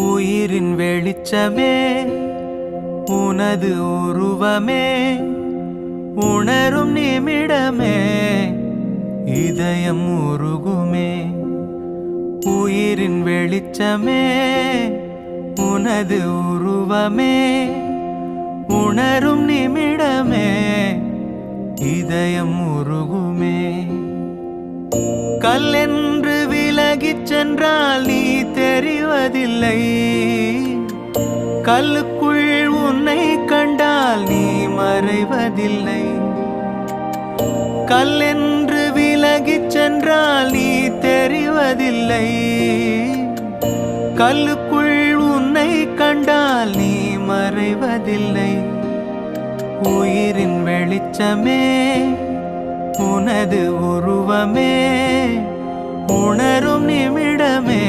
உயிரின் வெளிச்சமே உனது உருவமே உணரும் நிமிடமே இதயம் உருகுமே. உயிரின் வெளிச்சமே உனது உருவமே உணரும் நிமிடமே இதயம் உருகுமே. கல்லென்று விலகிச் சென்றால் நீ தெரிவதில்லை, கல்லுக்குள் உன்னை கண்டால் நீ மறைவதில்லை. கல்லென்று விலகிச் சென்றால் நீ தெரிவதில்லை, கல்லுக்குள் உன்னை கண்டால் நீ மறைவதில்லை. உயிரின் வெளிச்சமே உனது உருவமே உணரும் நிமிடமே